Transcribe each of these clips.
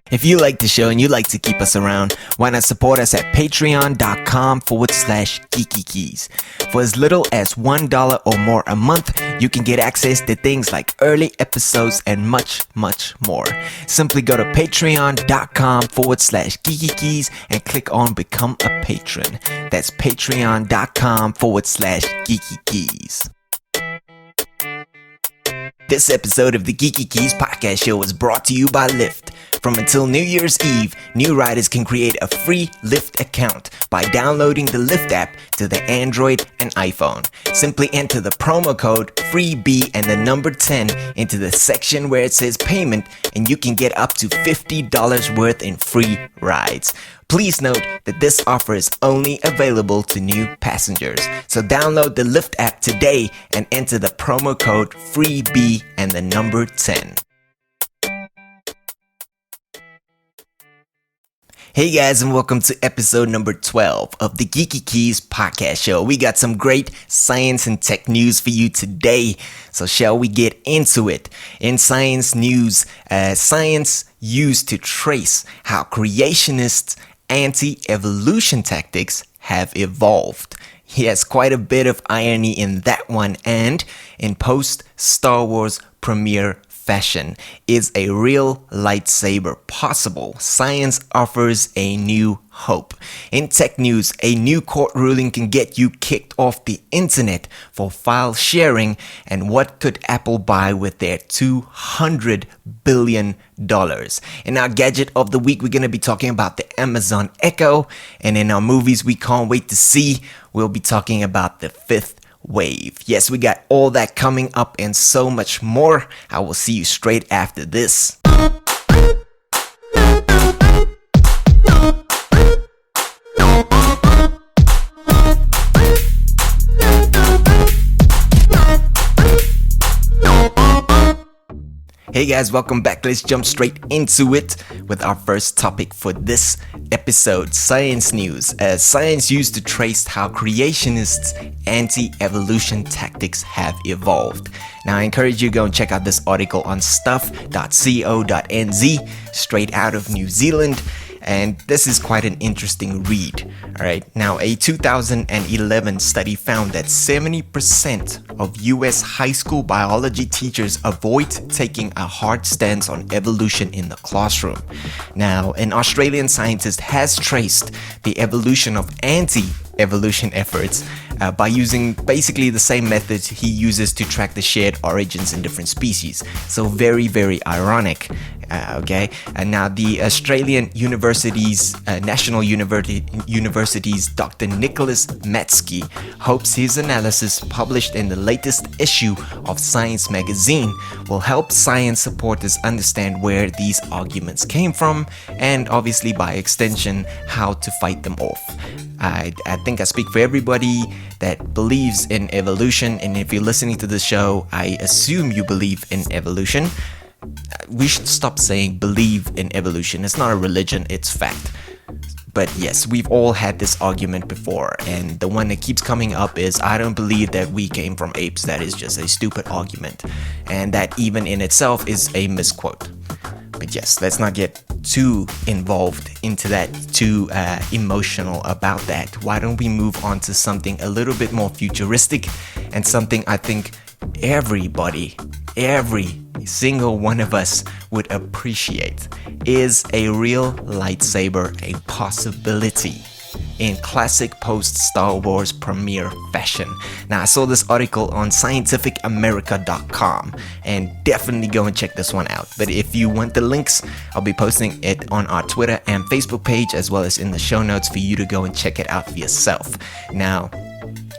If you like the show and you like to keep us around, why not support us at patreon.com/Geekykeys. For as little as $1 or more a month, you can get access to things like early episodes and much, much more. Simply go to patreon.com/Geekykeys and click on Become a Patron. That's patreon.com/Geekykeys. This episode of the Geekykeys Podcast Show is brought to you by Lyft. From until New Year's Eve, new riders can create a free Lyft account by downloading the Lyft app to the Android and iPhone. Simply enter the promo code FREEB and the number 10 into the section where it says payment, and you can get up to $50 worth in free rides. Please note that this offer is only available to new passengers. So download the Lyft app today and enter the promo code FREEB and the number 10. Hey guys, and welcome to episode number 12 of the Geekykeys Podcast Show. We got some great science and tech news for you today, so shall we get into it? In science news, science used to trace how creationists' anti-evolution tactics have evolved. Yes, quite a bit of irony in that one, and in post-Starwars Premier fashion, is a real lightsaber possible? Science offers a new hope. In tech news, a new court ruling can get you kicked off the internet for file sharing, and what could Apple buy with their $200 billion? In our Gadget of the Week, we're going to be talking about the Amazon Echo, and in our movies we can't wait to see, we'll be talking about the fifth wave. Yes, we got all that coming up and so much more. I will see you straight after this. Hey guys, welcome back. Let's jump straight into it with our first topic for this episode, science news. Science used to trace how creationists' anti-evolution tactics have evolved. Now I encourage you to go and check out this article on stuff.co.nz, straight out of New Zealand. And this is quite an interesting read. Alright, now a 2011 study found that 70% of US high school biology teachers avoid taking a hard stance on evolution in the classroom. Now, an Australian scientist has traced the evolution of anti-evolution efforts by using basically the same methods he uses to track the shared origins in different species. So very, very ironic. Okay, and now the Australian National University's Dr. Nicholas Matsky hopes his analysis, published in the latest issue of Science magazine, will help science supporters understand where these arguments came from, and obviously by extension how to fight them off. I think I speak for everybody that believes in evolution, and if you're listening to the show, I assume you believe in evolution. We should stop saying believe in evolution. It's not a religion, it's fact. But yes, we've all had this argument before, and the one that keeps coming up is, I don't believe that we came from apes. That is just a stupid argument, and that even in itself is a misquote. But yes, let's not get too involved into that, too emotional about that. Why don't we move on to something a little bit more futuristic, and something I think every single one of us would appreciate. Is a real lightsaber a possibility in classic post-Star Wars Premier fashion? Now, I saw this article on scientificamerica.com, and definitely go and check this one out. But if you want the links, I'll be posting it on our Twitter and Facebook page, as well as in the show notes for you to go and check it out for yourself. Now,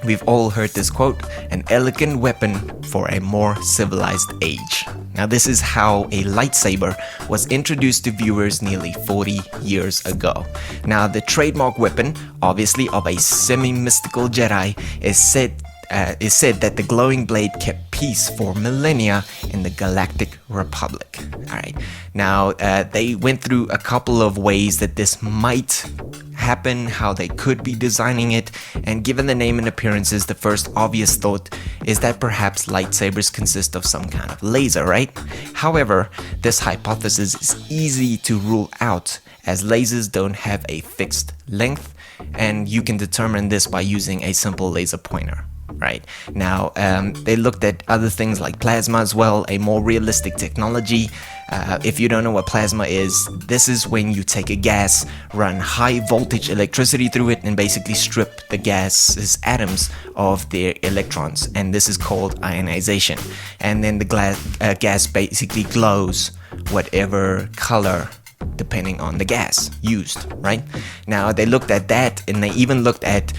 we've all heard this quote, an elegant weapon for a more civilized age. Now, this is how a lightsaber was introduced to viewers nearly 40 years ago. Now, the trademark weapon, obviously of a semi-mystical Jedi, is said that the glowing blade kept peace for millennia in the Galactic Republic. Alright, now they went through a couple of ways that this might happen, how they could be designing it, and given the name and appearances, the first obvious thought is that perhaps lightsabers consist of some kind of laser, right? However, this hypothesis is easy to rule out as lasers don't have a fixed length, and you can determine this by using a simple laser pointer. Right now, they looked at other things like plasma as well, a more realistic technology. If you don't know what plasma is, this is when you take a gas, run high voltage electricity through it, and basically strip the gas's atoms of their electrons, and this is called ionization. And then the gas basically glows whatever color depending on the gas used, right? Now they looked at that, and they even looked at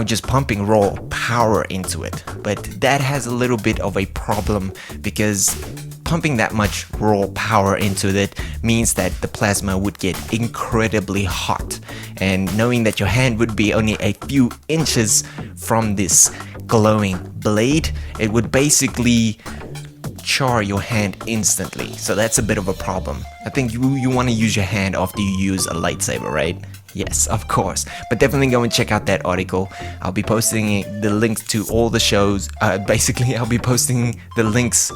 just pumping raw power into it. But that has a little bit of a problem because pumping that much raw power into it means that the plasma would get incredibly hot. And knowing that your hand would be only a few inches from this glowing blade, it would basically char your hand instantly. So that's a bit of a problem. I think you want to use your hand after you use a lightsaber, right? Yes, of course. But definitely go and check out that article. I'll be posting the links to all the shows. Basically, I'll be posting the links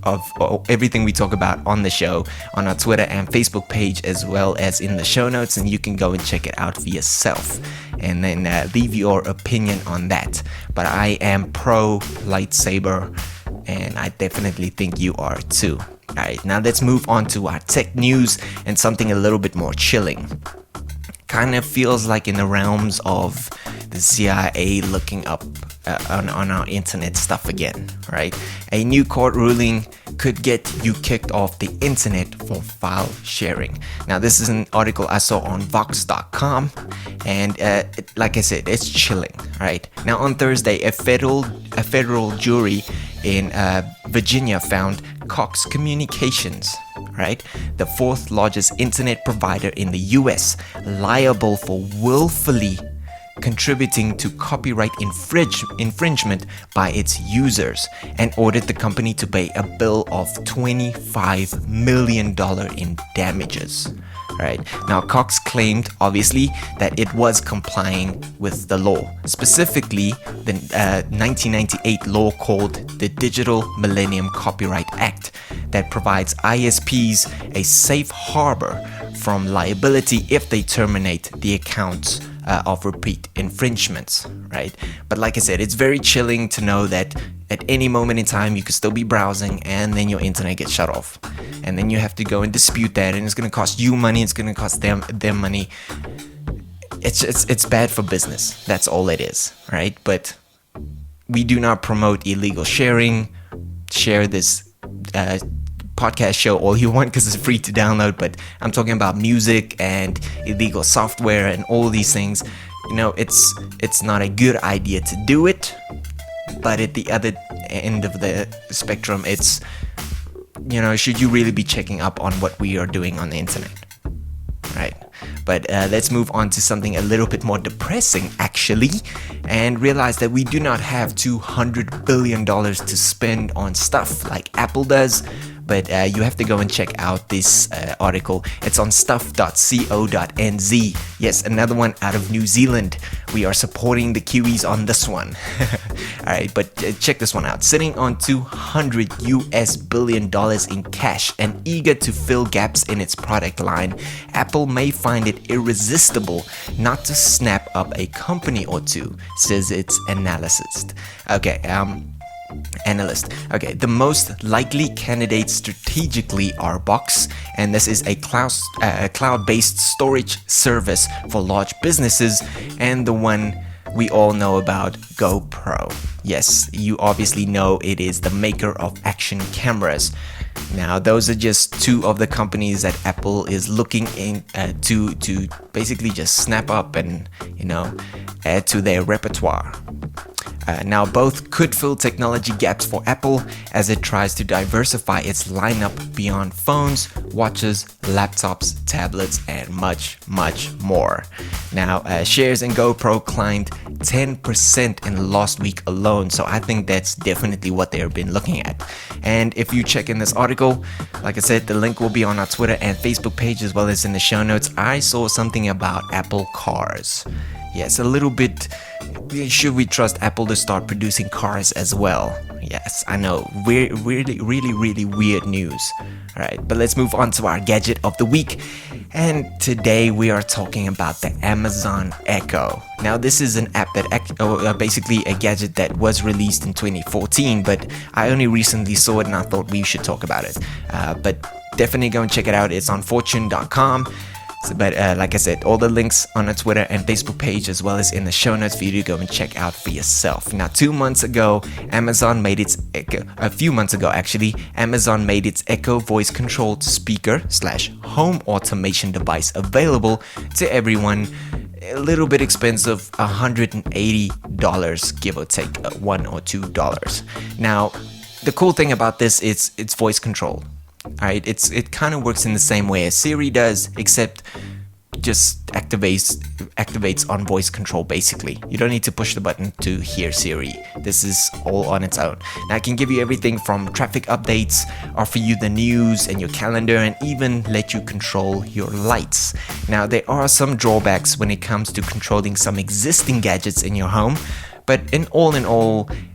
of everything we talk about on the show on our Twitter and Facebook page, as well as in the show notes, and you can go and check it out for yourself and then leave your opinion on that. But I am pro lightsaber, and I definitely think you are too. Alright, now let's move on to our tech news and something a little bit more chilling. Kind of feels like in the realms of the CIA looking up on our internet stuff again, right? A new court ruling could get you kicked off the internet for file sharing. Now, this is an article I saw on Vox.com, and like I said, it's chilling, right? Now, on Thursday, a federal jury in Virginia found Cox Communications, right, the fourth largest internet provider in the US, liable for willfully contributing to copyright infringement by its users, and ordered the company to pay a bill of $25 million in damages. Right. Now, Cox claimed, obviously, that it was complying with the law, specifically the 1998 law called the Digital Millennium Copyright Act, that provides ISPs a safe harbor from liability if they terminate the accounts of repeat infringements, right? But like I said, it's very chilling to know that at any moment in time you could still be browsing and then your internet gets shut off, and then you have to go and dispute that, and it's going to cost you money, it's going to cost them money. It's bad for business. That's all it is, right? But we do not promote illegal sharing. Share this podcast show all you want because it's free to download, but I'm talking about music and illegal software and all these things. It's not a good idea to do it, but at the other end of the spectrum, it's should you really be checking up on what we are doing on the internet, right? But let's move on to something a little bit more depressing, actually, and realize that we do not have $200 billion to spend on stuff like Apple does. But you have to go and check out this article. It's on stuff.co.nz. Yes, another one out of New Zealand. We are supporting the Kiwis on this one. Alright, but check this one out. Sitting on $200 billion in cash and eager to fill gaps in its product line, Apple may find it irresistible not to snap up a company or two, says its analyst. The most likely candidates strategically are Box, and this is a cloud-based storage service for large businesses, and the one we all know about, GoPro. Yes, you obviously know it is the maker of action cameras. Now, those are just two of the companies that Apple is looking in to basically just snap up and add to their repertoire. Now, both could fill technology gaps for Apple as it tries to diversify its lineup beyond phones, watches, laptops, tablets, and much, much more. Now, shares in GoPro climbed 10% in the last week alone, so I think that's definitely what they've been looking at. And if you check in this article, like I said, the link will be on our Twitter and Facebook page as well as in the show notes. I saw something about Apple cars. Yes, a little bit. Should we trust Apple to start producing cars as well? Yes, I know. Really weird news. Alright, but let's move on to our gadget of the week. And today we are talking about the Amazon Echo. Now, this is an app that basically a gadget that was released in 2014, but I only recently saw it and I thought we should talk about it. But definitely go and check it out. It's on fortune.com. But like I said, all the links on our Twitter and Facebook page as well as in the show notes for you to go and check out for yourself. Now, a few months ago, Amazon made its Echo voice-controlled speaker/home automation device available to everyone. A little bit expensive, $180, give or take $1 or $2. Now, the cool thing about this is it's voice controlled. Alright, it kind of works in the same way as Siri does, except just activates on voice control basically. You don't need to push the button to hear Siri. This is all on its own. Now, it can give you everything from traffic updates, offer you the news and your calendar, and even let you control your lights. Now, there are some drawbacks when it comes to controlling some existing gadgets in your home. But in all,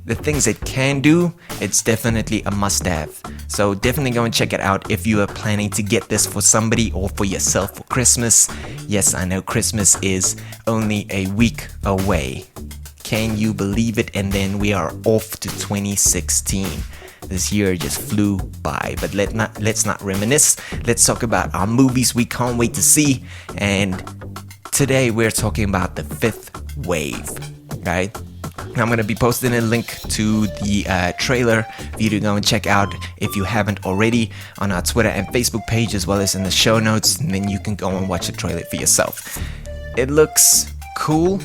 the things it can do, it's definitely a must-have. So definitely go and check it out if you are planning to get this for somebody or for yourself for Christmas. Yes, I know Christmas is only a week away. Can you believe it? And then we are off to 2016. This year just flew by, but let's not reminisce. Let's talk about our movies we can't wait to see. And today we're talking about the fifth wave, right? I'm going to be posting a link to the trailer for you to go and check out if you haven't already on our Twitter and Facebook page as well as in the show notes, and then you can go and watch the trailer for yourself. It looks cool,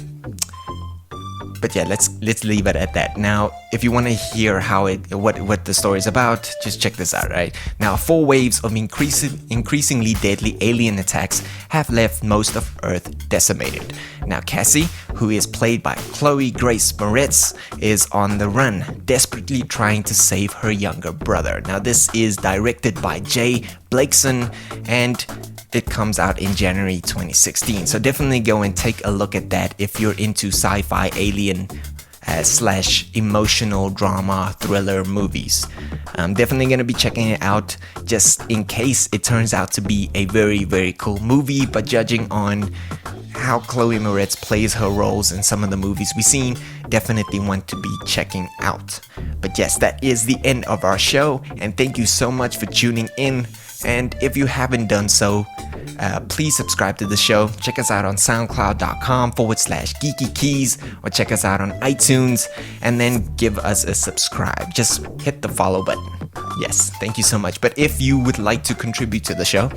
but yeah, let's leave it at that. Now, if you want to hear what the story is about, just check this out, right? Now, 4 waves of increasingly deadly alien attacks have left most of Earth decimated. Now, Cassie, who is played by Chloe Grace Moretz, is on the run, desperately trying to save her younger brother. Now, this is directed by Jay Blakeson, and it comes out in January 2016. So definitely go and take a look at that if you're into sci-fi alien / emotional drama thriller movies. I'm definitely going to be checking it out just in case it turns out to be a very, very cool movie. But judging on how Chloe Moretz plays her roles in some of the movies we've seen, definitely want to be checking out. But yes, that is the end of our show, and thank you so much for tuning in. And if you haven't done so, please subscribe to the show. Check us out on soundcloud.com/geekykeys, or check us out on iTunes, and then give us a subscribe. Just hit the follow button. Yes, thank you so much. But if you would like to contribute to the show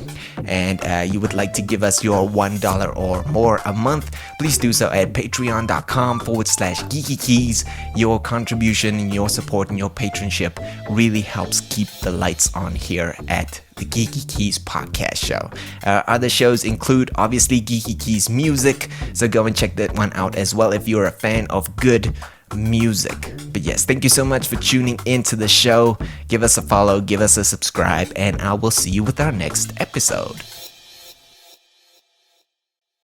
and you would like to give us your $1 or more a month, please do so at patreon.com/geekykeys. Your contribution and your support and your patronship really helps keep the lights on here at the Geekykeys Podcast show. Other shows include obviously Geekykeys Music, so go and check that one out as well if you're a fan of good music. But yes, thank you so much for tuning into the show. Give us a follow, give us a subscribe, and I will see you with our next episode.